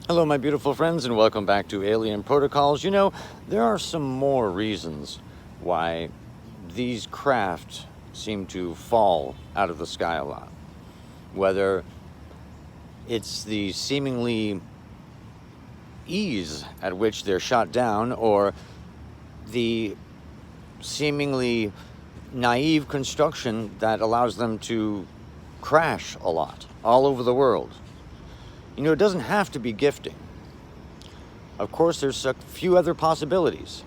Hello, my beautiful friends, and welcome back to Alien Protocols. You know, there are some more reasons why these craft seem to fall out of the sky a lot. Whether it's the seemingly ease at which they're shot down or the seemingly naive construction that allows them to crash a lot all over the world. You know, it doesn't have to be gifting. Of course, there's a few other possibilities.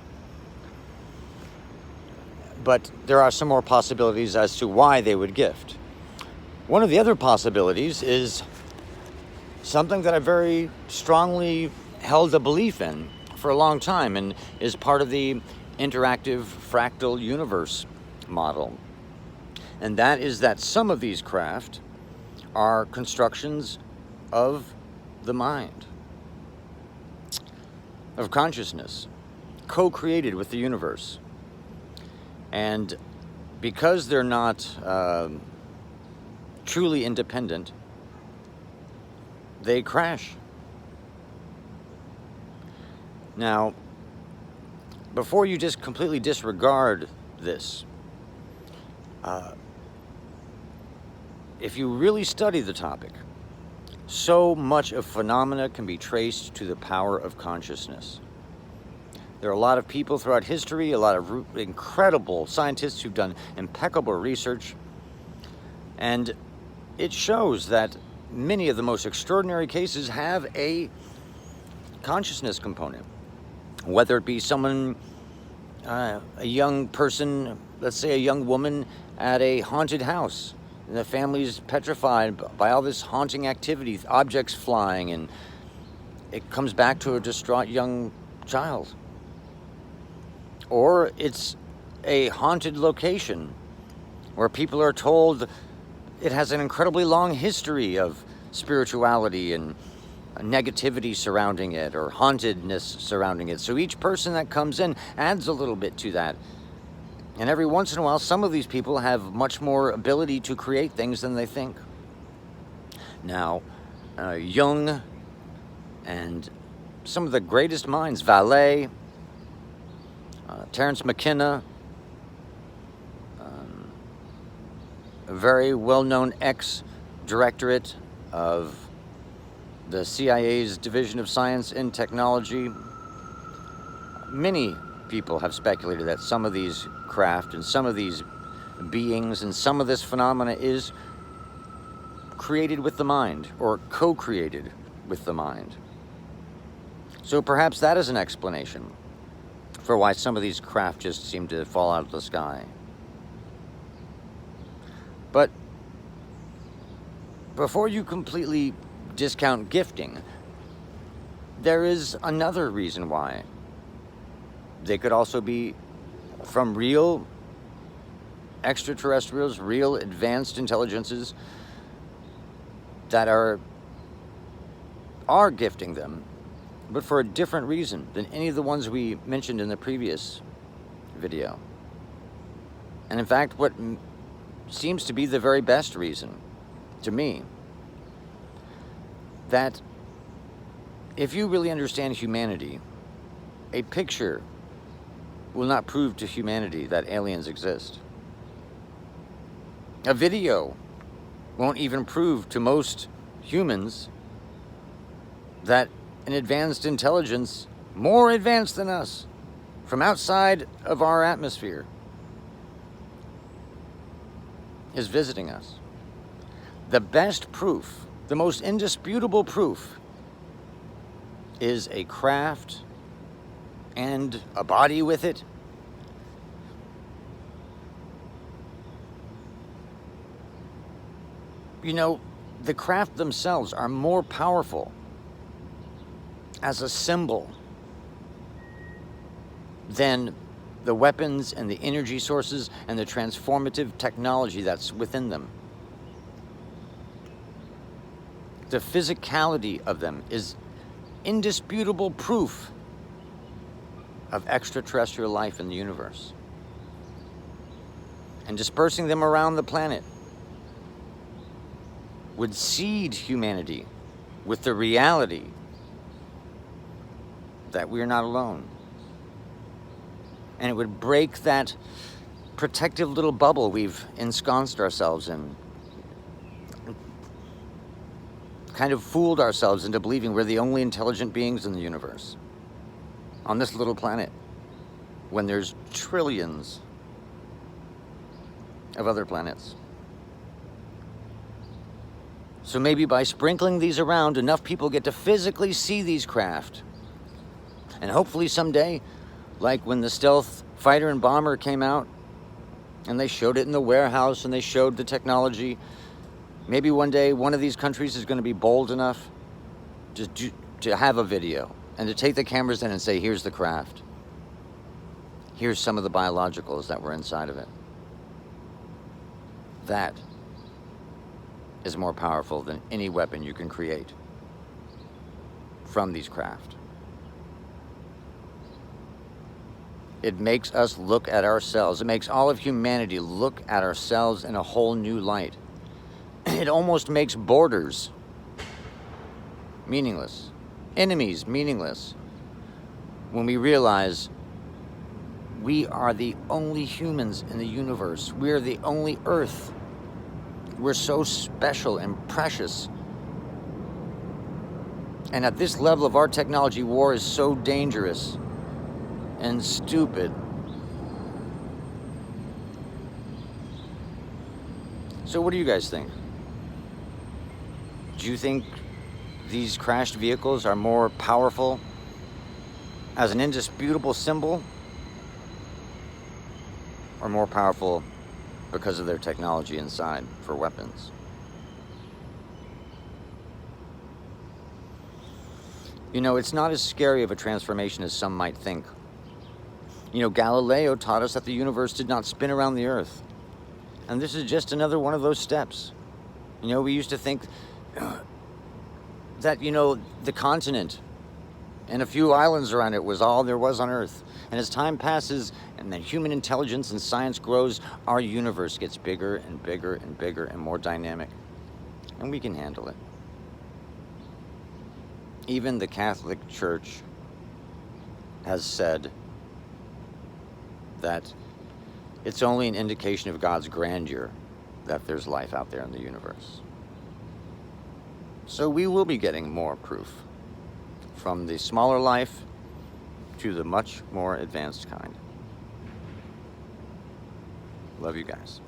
But there are some more possibilities as to why they would gift. One of the other possibilities is something that I very strongly held a belief in for a long time and is part of the interactive fractal universe model. And that is that some of these craft are constructions of the mind, of consciousness, co-created with the universe. And because they're not truly independent, they crash. Now, before you just completely disregard this, if you really study the topic, so much of phenomena can be traced to the power of consciousness. There are a lot of people throughout history, a lot of incredible scientists who've done impeccable research, and it shows that many of the most extraordinary cases have a consciousness component. Whether it be someone, a young person, let's say a young woman at a haunted house, and the family's petrified by all this haunting activity, objects flying, and it comes back to a distraught young child. Or it's a haunted location where people are told it has an incredibly long history of spirituality and negativity surrounding it, or hauntedness surrounding it. So each person that comes in adds a little bit to that. And every once in a while, some of these people have much more ability to create things than they think. Now, Jung and some of the greatest minds, Vallée, Terence McKenna, a very well-known ex-directorate of the CIA's Division of Science and Technology. Many people have speculated that some of these craft and some of these beings and some of this phenomena is created with the mind or co-created with the mind. So perhaps that is an explanation for why some of these craft just seem to fall out of the sky. But before you completely discount gifting, there is another reason why. They could also be from real extraterrestrials, real advanced intelligences that are gifting them, but for a different reason than any of the ones we mentioned in the previous video. And in fact, what seems to be the very best reason to me, that if you really understand humanity, a picture will not prove to humanity that aliens exist. A video won't even prove to most humans that an advanced intelligence, more advanced than us, from outside of our atmosphere, is visiting us. The best proof, the most indisputable proof, is a craft and a body with it. You know, the craft themselves are more powerful as a symbol than the weapons and the energy sources and the transformative technology that's within them. The physicality of them is indisputable proof of extraterrestrial life in the universe. And dispersing them around the planet would seed humanity with the reality that we're not alone. And it would break that protective little bubble we've ensconced ourselves in. Kind of fooled ourselves into believing we're the only intelligent beings in the universe on this little planet, when there's trillions of other planets. So maybe by sprinkling these around, enough people get to physically see these craft. And hopefully someday, like when the stealth fighter and bomber came out, and they showed it in the warehouse and they showed the technology, maybe one day one of these countries is going to be bold enough to have a video and to take the cameras in and say, here's the craft. Here's some of the biologicals that were inside of it. That is more powerful than any weapon you can create from these craft. It makes us look at ourselves. It makes all of humanity look at ourselves in a whole new light. It almost makes borders meaningless, enemies meaningless, when we realize we are the only humans in the universe. We're the only Earth. We're so special and precious. And at this level of our technology, war is so dangerous and stupid. So what do you guys think? Do you think these crashed vehicles are more powerful as an indisputable symbol, or more powerful because of their technology inside for weapons? You know, it's not as scary of a transformation as some might think. You know, Galileo taught us that the universe did not spin around the Earth. And this is just another one of those steps. You know, we used to think that, you know, the continent and a few islands around it was all there was on Earth. And as time passes and then human intelligence and science grows, our universe gets bigger and bigger and bigger and more dynamic. And we can handle it. Even the Catholic Church has said that it's only an indication of God's grandeur that there's life out there in the universe. So we will be getting more proof, from the smaller life to the much more advanced kind. Love you guys.